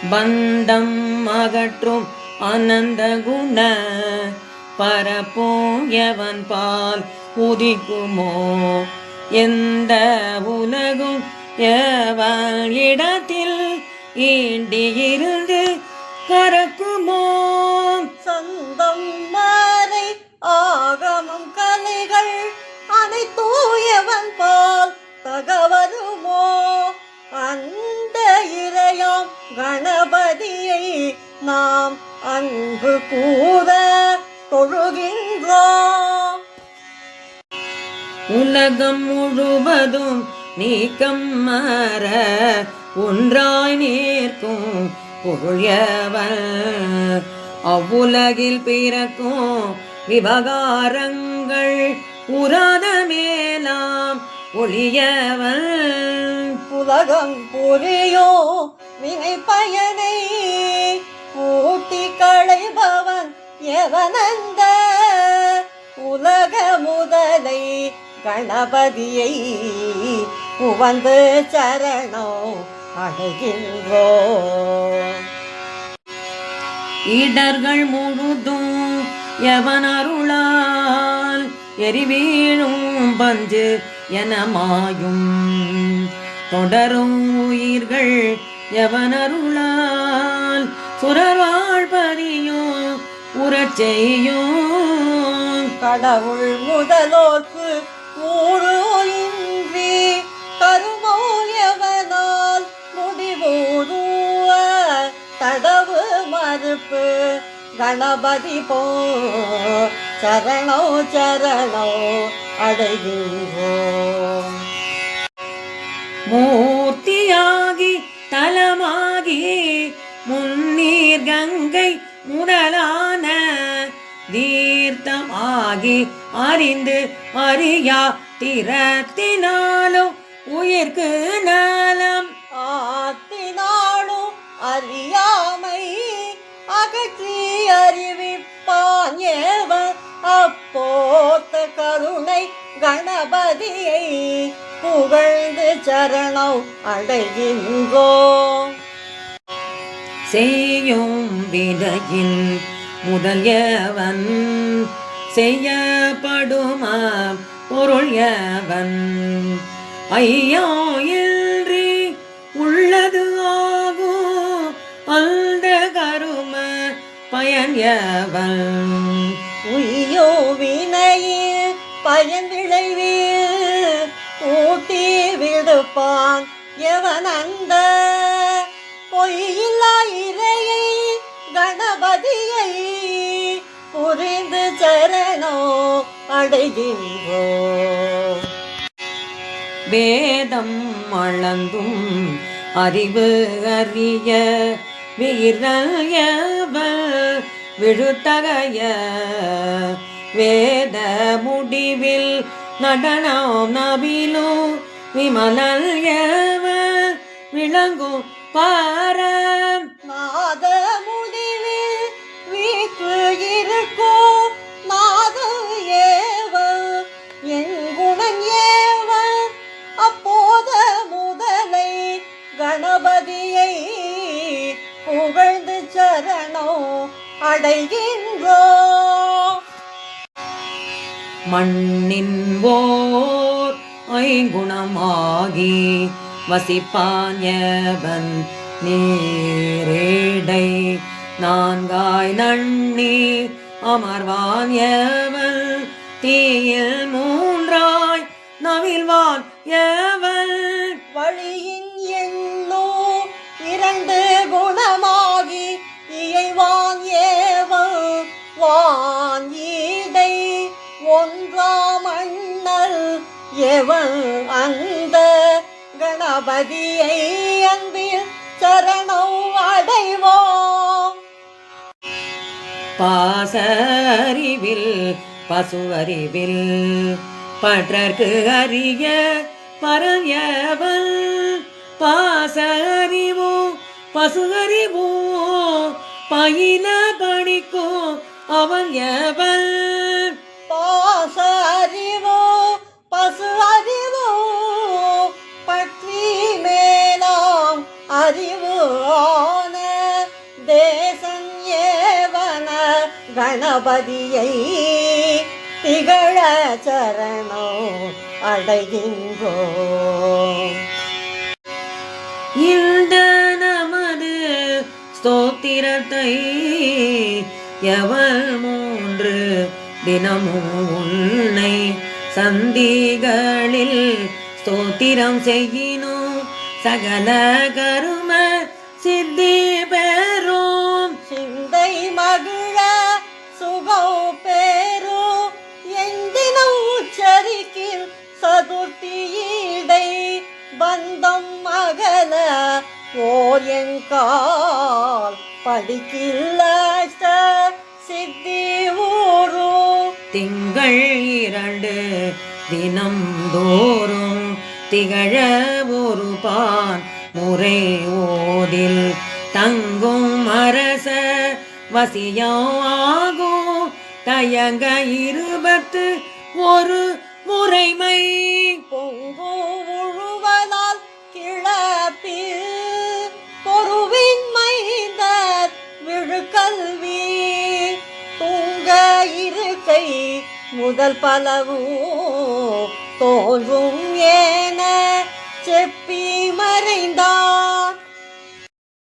பந்தம் அகற்றும் அனந்த குண பரப்போம் எவன் பால் உதிக்குமோ எந்த உலகும் எவன் இடத்தில் ஈண்டியிருந்து கரக்குமோ சந்தம் மாறை ஆகமம் கலைகள் அனைத்தூயவன் பால் தகவருமோ அந்த இறையாம் கணபதியை நாம் அன்பு கூற தொழுகின்றோம். உலகம் முழுவதும் நீக்கம் மாற ஒன்றாய் நேர்க்கும் பொருள்யவன் அவ்வுலகில் பிறக்கும் விவகாரங்கள் உராத மேலாம் ஒளியவன் உலகம் புரியோ வினை பயனை ஊட்டி களைபவன் எவனந்த உலக முதலை கணபதியை உவந்து சரணோ அடைகின்றோ. இடர்கள் முழுதும் எவன் அருளால் எரிவீழும் பஞ்சு என மாயும் தொடரும் உயிர்கள் எவன் அருளால் சுரர்வாழ்பறியும் உறச் செய்யும். கடவுள் முதலோர்க்கு ஊழோ இன்றி கருமோ எவனால் முடிவூடுவ தடவு மறுப்பு கணபதி போ சரணோ சரணோ அடைகின்றோம். மூர்த்தியாகி தலமாகி முன்னீர் கங்கை முதலான தீர்த்தமாகி அறிந்து அறியா திறத்தினாலும் உயிர்க்கு நலம் ஆத்தினாலும் அறியாமை அகற்றி அறிவிப்பான் ஏவன் அப்போத்த கருணை கணபதியை புகழ்ந்து சரணம் அடைகின்றோம். செய்யும் வினையின் முதல்யவன் செய்யப்படும் பொருள் எவன் ஐயோ இன்றி உள்ளது ஆகும் அந்த கரும பயன் எவன் உய்யோ வினையில் பயன் விளைவில் ஊட்டி விடுப்பான் எவன் அந்த பொய்யில்லா இறையை கணபதியை புரிந்து சரணோ அடைகின்றோ. வேதம் அளந்தும் அறிவு அறிய வீரயவர் விழுத்தகைய வேத முடிவில் நடனம் நவிலும் விமலயவர் விளங்கும் பாரம் நாத முடிவில் வீற்று இருக்கும் நாத ஏவ என் குணன் ஏவ அப்போத முதலை கணபதியை புகழ்ந்து சரணோ அடைகின்றோ. மண்ணின் ஓர் ஐங்குணமாகி வசிப்பான் எவன் நீரேடை நான்காய் நன்னீர் அமர்வான் எவன் தீயில் மூன்றாய் நவில்வான் எவன் வழியின் எண்ணோ இரண்டு குணமாகி இயைவான் ஏவன் வான் ஈடை ஒன்றாம் அண்ணல் எவன் அந்த கணபதியை அன்பில் சரணோ அடைவோம். பாசறிவில் பசு அறிவில் பற்றற்கு அறிய பரயவன் பாசறிவோ பசு அறிவோ பயில படிக்கும் அவன் எவன் பாச அறிவோ பசு அறிவோ பற்றி மேலாம் அறிவு ஆன தேசன் ஏவன கணபதியை திகழ சரணோ அடைகின்றோம். இந்த நமது ஸ்தோத்திரத்தை எவள் 3 தினமும் உன்னை சந்திகளில் ஸ்தோத்திரம் செய்யினும் சகல கரும சித்தி பெறும். சிந்தை மகிழ சுகம் பெறும் எந்தினம் உச்சரிக்கில் சதுர்த்தி ஈடை பந்தம் அகல ஓர் என் கால் படிக்கில்ல சித்தி ஊரும். திங்கள் 2 தினம் தோறும் திகழ ஒரு பான் முறை ஓதில் தங்கும் அரச வசியாகும் தயங்க 21 முறைமை. பொங்கு உழுவதால் கிளப்பி பொருவின் மைந்தர் விழுக்கல்வி துங்க இருக்கை முதல் பலவும் தோன்றும் ஏன செப்பி மறைந்தான்.